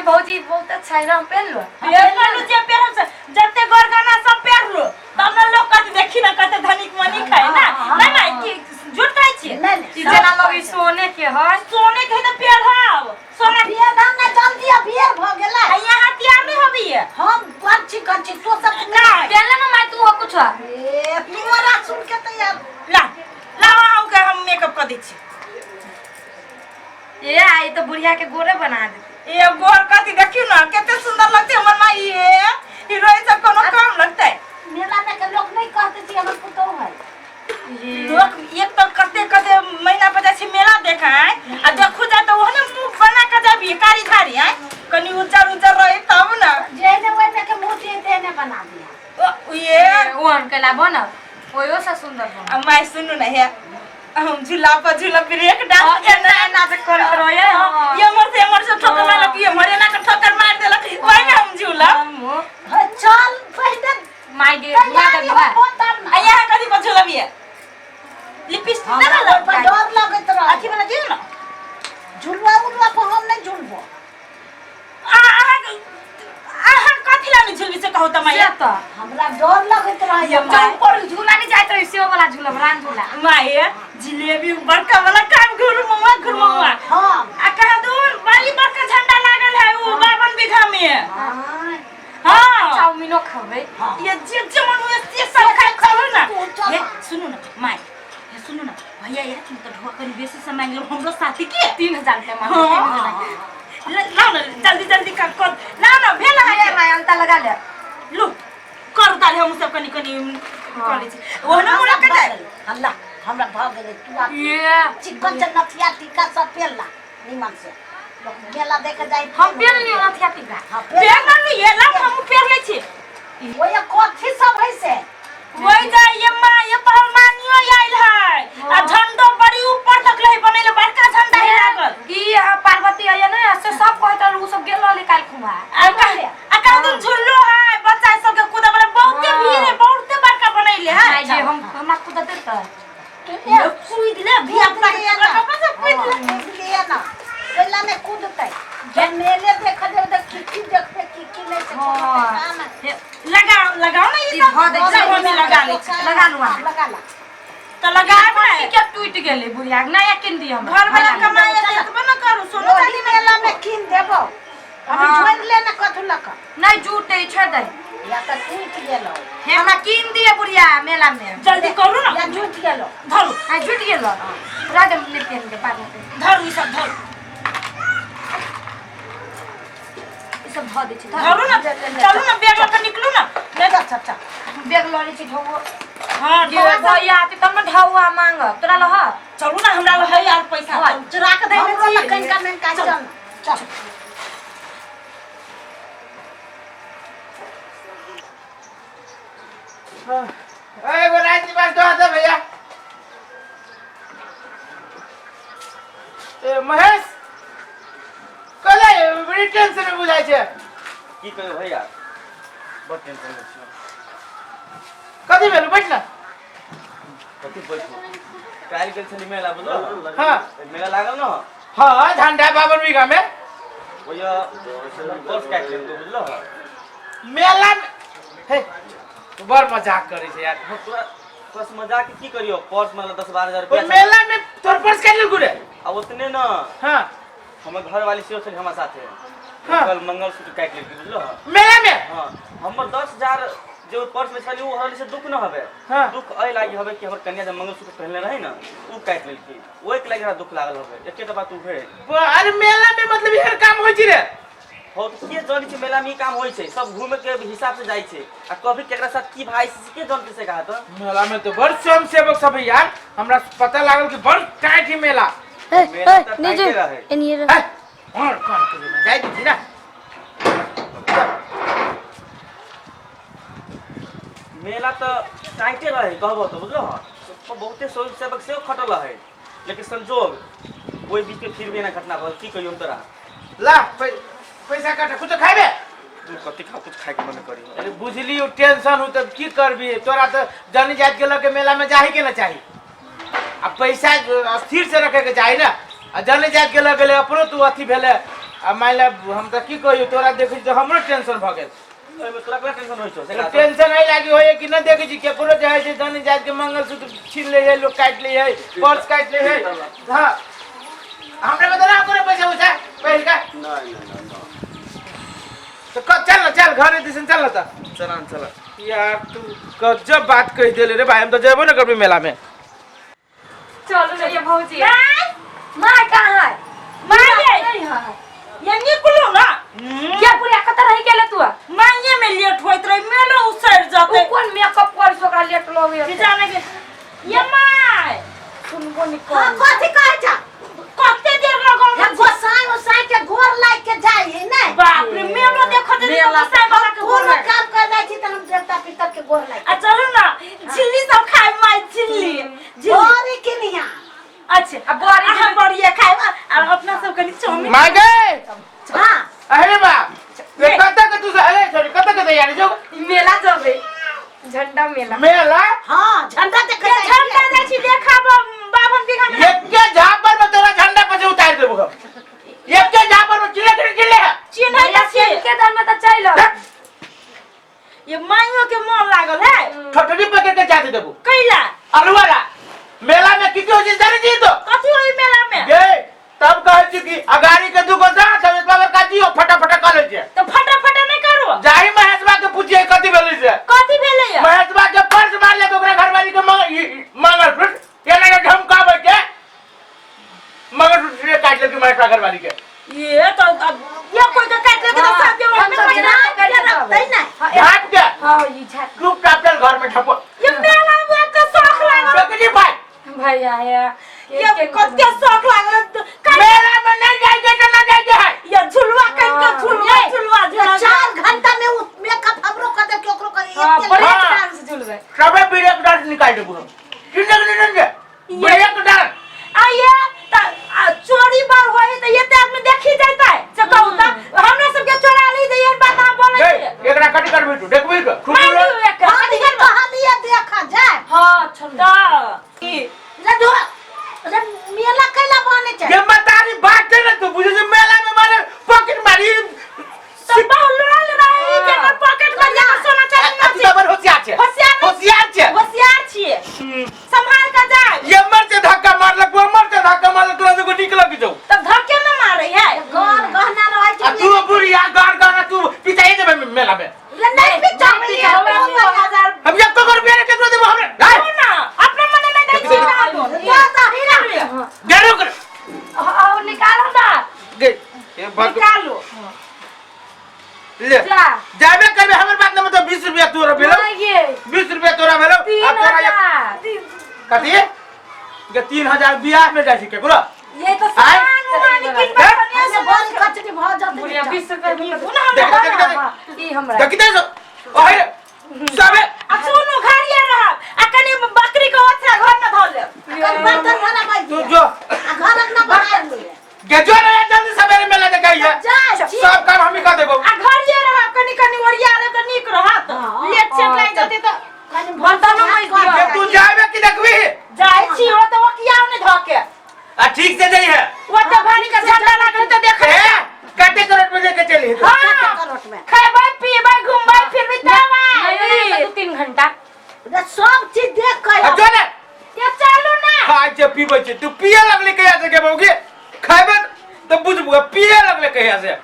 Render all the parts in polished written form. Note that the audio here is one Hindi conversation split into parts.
भौजी बहुत अच्छा है, हम पहन लो जे पहन से जते गरगाना सब पहन लो तब ना लोग कत देखी ना कते धनिक मनी खाए ना नहीं नहीं की झूठ कहै छी नहीं जना लोग सोने के है सोने के तो पहनाव सोना पहनाव ना जल्दी अबेर भ गेला यहाँ तैयार नहीं होबी है हम बच्ची कच्ची तो सब नहीं पहले ना मैं तू हो कुछ ए पिवरा सुन के तैयार ला लावा हम के हम मेकअप कर दै छी ये आई तो बुढ़िया के गोरे बना दे ये गोर कथी देखियो ना कितने सुंदर लगते हमर माई ये हीरोइन से कोनो काम लगते मेला में के लोग नहीं कहते छी हमर पुतो है लोग एक तो कते कते महीना पर जाय मेला देखाय आ देखु जा तो ओहने मुंह बना के जाबी कारी धारी है कनी उज्जर उज्जर रही तब ना जेने ओइ में के मूर्ति तेने बना दिया ये ओहन के ला बना ओयो से सुंदर बना मैं सुनु ना है हम झूला पर झूला ब्रेक डांस के ना नाच कर रहे ये मर से ठोकर मार लगी हमरे ना ठोकर मार देलक ओइ में हम झूला चल पहले माई दे बुला कर बुला आ यहाँ कथी पर झूला भी है लिपस्टिक ना लग डर लगत रह अथी वाला दियो ना झुलवा उलवा पर हम नहीं झुलबो आहा कथी ला में झुलबी से कहू त माई तो हमरा डर लगत रह जो ऊपर झूला नहीं जात रही सेव वाला झूला रान झूला माई जिलेबी बड़का वाला काम घुरमुआ हां आ कहा दूर बड़ी बड़का झंडा लागल है वो 52 बीघा में हां हां चाउमीनो खावे ये जे मन हुए से सब खाओ ना ये सुनो ना माई ये सुनो ना भैया यार तुम तो ढोकरी बेसी से मांग लो हमरो साथी के 3000 रुपया मांगे लाओ ना जल्दी जल्दी कर लाओ ना भेला है मैं अंता लगा ले लो कर ताले हम सब कनी कनी कर लै छी वो ना मोरा के जाय अल्लाह हमरा भाग गेले तू आ ये चिकन चनथिया टीका सब पेलला निमन से लोग मेला देखे जाई हम पेन नहीं अथिया टिका हां पेन नहीं ये ला हम पेन लै छी वो ये कथि सब है से वही जाय ये मां ये पहलवानियो आइल है आ झंडो बड़ी ऊपर तक ले बनेले बड़का झंडा है लागल ई पार्वती आया ना से सब कहत उ सब गेल ले काल खुमा आ का तुम झुल्लो है बच्चा सब के कूदा वाला बहुते भीड़ है बहुते बड़का बनैले है जे हम हमरा खुद देता ये सुई दिले भी अपना के सब कूद ले ना मेला में कूदते जब मेले देख दे की देखते की नहीं से लगाओ ना ये सब लगा ले लगा लूआ लगा ला तो लगा की के टूट गेले बुढ़िया नया किन दिया हम घर वाला कमाए तो ना करू सोनो ओही मेला में किन देबो अभी जोइन ले ना कथु लक नहीं जूटे छ दे या त टूट गेलो हमरा किन दिए बुढ़िया मेला में जल्दी करू ना या झूठ गेलो धरू आ झूठ गेल राजा ने पेन के पार में धरू ई सब धरू ई सब ध दे छी धरू ना चलू ना बैग लेके निकलू ना ले जा चाचा बैग लॉरी छी ढोगो हां ढोगो भैया त तम ढौआ मांग तोरा लह चलू ना हमरा है यार पैसा चुरा के दे हमरो लकन का में का चल चल ए वो रात निवास दो आता भैया ए महेश कल बड़ी टेंशन में बुझाय छे की कहियो भैया बहुत टेंशन में छी कथी भेल बैठ ना कथी बैठो काल गेल छली मेला बुझलो हां मेला लागल न हां झंडा 52 बीघा में ओया बस काट ले तो बुझलो मेला में हे तू बड़ मजाक करे छे यार पूरा बस मजाक की करियो पर्स में 10-12 हजार ओ रुपया मेला में तोर पर्स काट ले गुरे अब उतने न हां हमर घर वाली से हमरा साथे हाँ। कल मंगलसूत्र काट ले बुझलो मेला में हां हमर 10,000 जो पर्स में छली वो हरली से दुख न हबे हाँ। दुख ए लागी हबे कि हमर कन्या जब मंगलसूत्र पहनले रही न उ काट लेलकी ओए के लागी हमरा दुख लागल हबे एकेटा बात उ भे अरे मेला में मतलब इहर काम होई छी रे हो तो के जानी छै मेला में काम होई छै सब घूमे के हिसाब से जाई छै आ कभी केकरा साथ की भाई से के जानते से कहा तो मेला में तो बड़ स्वयं सेवक सब है यार हमरा पता लागल कि बड़ टाइट ही मेला मेला त टाइटे रहे है और कौन के जाई दी ना मेला तो टाइटे रहे कहबो तो बुझलो तो बहुते स्वयं सेवक से खटल है लेकिन संजोग ओई बीच में फिर भी ना घटना भल की कहियो तोरा ला पैसा काट कुछ खाबे तू कथि खा कुछ खाए के मन करी अरे बुझली उ टेंशन हो तब की करबी तोरा तो जानी जात के लगे मेला में जाही के ना चाही अब पैसा स्थिर से रखे के चाही ना आ जानी जात के लगे अपनो तू अथी भेले अब मान ला हम तो की कहियो तोरा देखै तो हमरो टेंशन भ गेल ओइमे तोरा कला टेंशन होइ छौ से का टेंशन नहीं लागी होय कि न देखै छी केकरो चाहे छै धनी जात के मंगलसूत्र छीन ले है लोग काट ले है पर्स काट ले है हां हमरे में तो ना करे पैसा उठा पहिल का नहीं तो चल घर दिसन चल त चला यार तू गजब बात कह देले रे भाई हम तो जेबो न करबी मेला में चलो ये भौजी माय माय कहां है माय नहीं है ये निकलो ना क्या पूरी कतर है केले तू माये में लेट होइत रही मेलो उसर जाते कौन मेकअप कर सोका लेट लोगे कि जाने के ये माय सुनबो नि हां कर कथि कहै छ कते देर लगौ ये गोसाई के गोर लाग के जाई है नै बाप रे मेलो देखो जे गोसाई वाला के पूर्ण गोर काम कर जाई छी त हम देवता पितर के गोर लाग आ चलो ना झिल्ली सब खाए माय झिल्ली गोरी के निया अच्छा अब बड़ी हम बढ़िया खाए और अपना सब कनी चौमिन माय गए हां अरे बा ये कता के तू अरे सॉरी कता के तैयारी जो मेला जाबे झंडा मेला हां झंडा देख ये झंडा देखी देखा बाभन बिघा में एक के झापर में तोरा झंडा पे से उतार देबो हम एक के झापर में किले है चिन्ह मेला छे के दान में त चल ये माइयो के मन लागल है ठटरी पकड़ के जाते देबो कैला अलवाला मेला में किती हो जाने जी तो कथि होई मेला में गे तब कहै छी कि अगाड़ी के दुगो दा सब एक बार काजी हो फटाफट कर ले छै तो फटाफट नहीं करो जाई महेशबा के पूछिए कथि भेलै से कथि भेलै है महेशबा के पर्स मार ले ओकरा घरवाली के मांगल फिर ये लगे धमकावे के मगर दूसरे काट ले के महेशबा घरवाली के ये तो अब ये कोई का काट लेके तो सब के हम में सब कोई ना रखतै नै झाट के हां ये झट ग्रुप कैपिटल घर में ठपो ये मेला में तो शौक लागल बेकनी भाई भैया है ये कते शौक लागल मेला में नहीं जाएंगे तो ना जाएंगे है ये झुलवा कन के झुलवा 4 घंटा में मेकअप हमरो कर दे केकरो कर हां एक बड़े हाँ। डांस झुलवे सबे ब्रेक डांस निकाल दे पूरा किन्ने ब्रेक डांस आइए चोरी बार होई तो ये तो आदमी देखी जाता है से कहू त हमरा सब के चोरा ली दे ये बात हम बोले ए एकरा कट कर बिटू देखबी तो खूब कहानी कहानी देखा जाए हां छंदा की ले दो अरे मेला कैला बने छै ये मतारी बात है ना तू बुझे जे मेला में मारे पॉकेट मारी सब लोल रही के पॉकेट में जा सोना चांदी तू खबर होशियार छे होशियार छिए संभाल के जा ये मर से धक्का मारलक वो मर से धक्का मारलक तोरा को निकल के जाऊ तब धक्के न मारे है गौर गहना रहै आ छै तू बुढ़िया गार गार तू पिटाई देबे मेला में ले नहीं पिटा हम एक तो रुपया केकरो देबो हमरे नहीं ना अपने मन में नहीं छोड़ा दो या त हीरा गेरो कर और निकालो ना गे ये बात निकालो ले जा जाबे करबे हमर बात न मतलब 20 रुपया तोरा भेलो नहीं ये 20 रुपया तोरा भेलो आ तोरा कथि के 3000 बियाह में जाई केकरो ये तो सामान वाली किन बनिया से बड़ी खचड़ी भ जाते बुढ़िया 20 रुपए में देख ई हमरा देखि दे ओहे सबे अब सुनो घरिया रहा आ कनी बकरी को ओछा घर में धो ले कर बर्तन खाना भाई तू जो घर अपना बना ले के जो ना जल्दी सवेरे मेला देख आइए जा सब काम हम ही कर देबो आ घरिया रहा कनी कनी ओरिया ले तो निक रहत लेट चेक लाग जते तो बर्तन में के तू जाबे कि देखबी जाय छी ओ तो किया ने धके आ ठीक से जाई है वो तो भानी का झंडा लागल तो देख ए काटे करोट में लेके चली करोट में खाए पीबे घूमबे फिरबे तवा नहीं 2-3 घंटा रे सब चीज देख के अब जो ना ये चालू ना खाए जे पीबे छे तू पिए लगले कहिया से के बौगे खाबे तो बुझबो पिए लगले कहिया से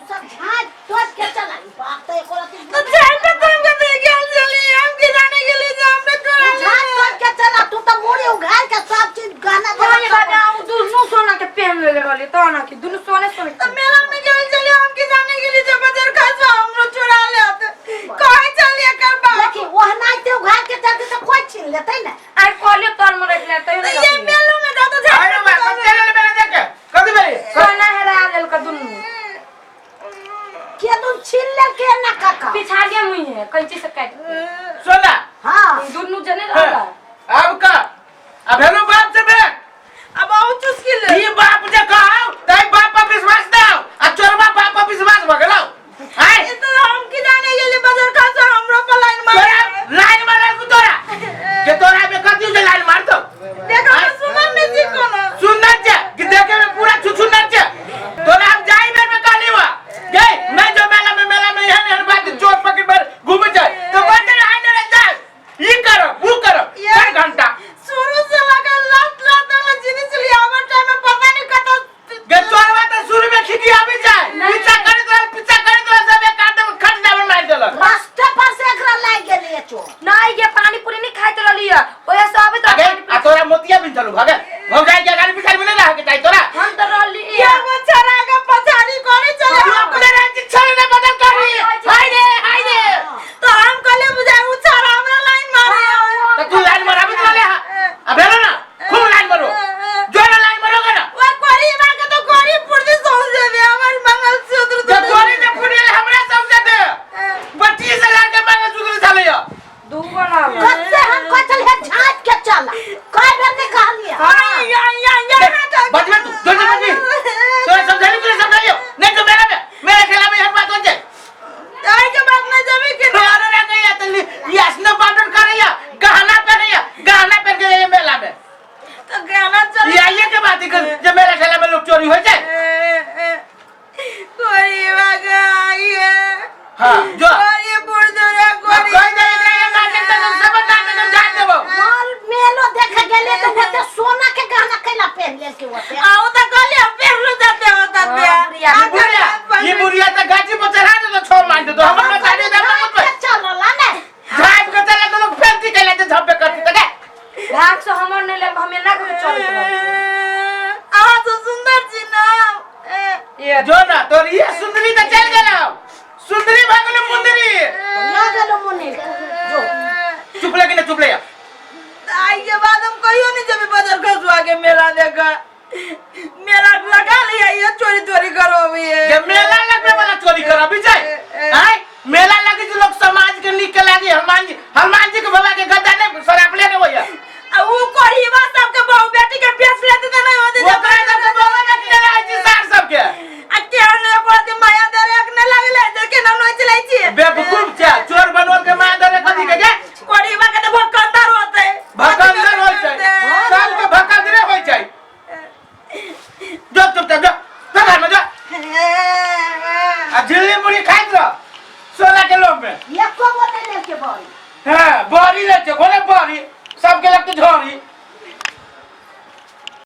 सब झाट टोट के चला बात तो एको रात तो झंडा तुम के दे गेल चली हम के जाने के लिए जो हमने चोरा झाट टोट के चला तू तो मुड़ी उघार के सब चीज गहना ये बात हम दोनों सोना के पहन ले वाली तो ना कि दोनों सोने तो मेला में गेल चली हम के जाने के लिए जो बाजार खासा हमरो चोरा ले आते कहे चलिए कर बा देखी वो नाइते उघार के चलते तो कोई छीन लेते ना आई कॉलेज तोर में रख लेते तो ये मेलों में जाता अरे मैं सब चले मेला देख के कभी के ना काका पिछा गया मुई है कैंची से काट सोना हाँ दोनों जने रहला अब का अब हेलो बाप से बे अब आओ चुस्किल ये बाप जे कहो तई बाप पर विश्वास दाओ आ चोरवा बाप पर विश्वास भगलो हाय ये तो हम की जाने गेली बाजार का से हमरो पर लाइन मार तोरा के तोरा में कथि से लाइन मार दो देखो सुनन नहीं जी कोनो सुनना चे कि देखे में पूरा छुछुना चे तोरा हम जाई बेर में काली हुआ गए मैं जो मेला में यहां हर बात चोर पकड़ पर घूम जाए तो बंदे आए न जाए ये करो वो करो 1 घंटा शुरू से लगा लात वाला जिनिस लिया आवर टाइम में पता नहीं कत गे चोरवा तो शुरू में खिकी आबी जाए पीछा करे तो सब एक कांटे में खट जावन मार देलक रास्ते पर से एकरा लाग गेली चोर नहीं ये पानी पूरी नहीं खाइत रहली है ओए से अबे तो आगे आ तोरा मोतिया बिन चलू भागे हम जाए के गाड़ी पिछाड़ में नहीं रह के ताई तोरा हम तो रहली ये वो चरागा पछाड़ी करे चले तू अपने राज्य छोड़ ने बदल कर रही हाय रे तो हम कले बुझाए उ चरा हमरा लाइन मारे तो तू लाइन मारा भी चले अब हेलो ना खूब लाइन मारो जो लाइन मारोगे ना वो कोरी मांगे तो कोरी पुर्दी सोच देवे हमर मंगल सूत्र जो कोरी ने पुरी हमरा समझ दे 25,000 के मंगल सूत्र चले दूगो ना कब से हम कचल है झाट के चला काय बेर ने कह लिया या बजवा तू जो बजवी तो समझानी तूने समझाइयो नहीं तो मेरे खेला में हर बात हो जाए आई के बात ना जमी के अरे ना गया तो ये स्नो पाउडर कर रही है गहना पहन के ये मेला में तो गाना चल ये के बात कर जब मेरे खेला में लोग चोरी हो जाए कोरी वागा ये हां जो कोरी पुरदुरा कोरी कोई नहीं ये काटे तो सब नाम में जान देबो माल मेलो देखे गेले तो वो सोना के गहना केला पहन ले के होते आओ तो गले पेरलो जाते होता पे ये बुढ़िया तो गाची पर चढ़ा दे तो छोड़ मार दे तो हम ना गाड़ी दे मत पे चलला ने ड्राइव करते लगे लोग फेंकती के लेते झपे करती तके भाग से हमर ने ले हमें ना के चल आ तो सुंदर जी ना ये जो ना तो ये सुंदरी तो चल गेला सुंदरी भागले मुंदरी ना गेलो मुनि जो चुप ले चुप ले आई के बाद हम कहियो नहीं जब बाजार खसुआ के मेला देखा मेला लगा लिया ये चोरी करो भी ये मेला लगने वाला चोरी कर अभी जाए हां मेला लगे जो लोग समाज के लिख के लागी हनुमान जी के बाबा के गद्दा ने शराब लेने होया वो कोई बात सबके बहू बेटी के बेच लेते थे नहीं होते वो करे तो बाबा बेटी ने आई जी सार सब के अके ने बोलते माया दे एक ने लगले देखे ना नोच लै छी बेवकूफ छे चोर बनवल के माया दरे कथि के कोड़ी बा के भकंदर होते भकंदर होय छै साल के भकंदरे होय छै जो चुप जा घर में जा आ झिल्ली मुड़ी खाइत रह 16 के लोग में ये को बोले ले के बोल हां बोरी ले छै खोले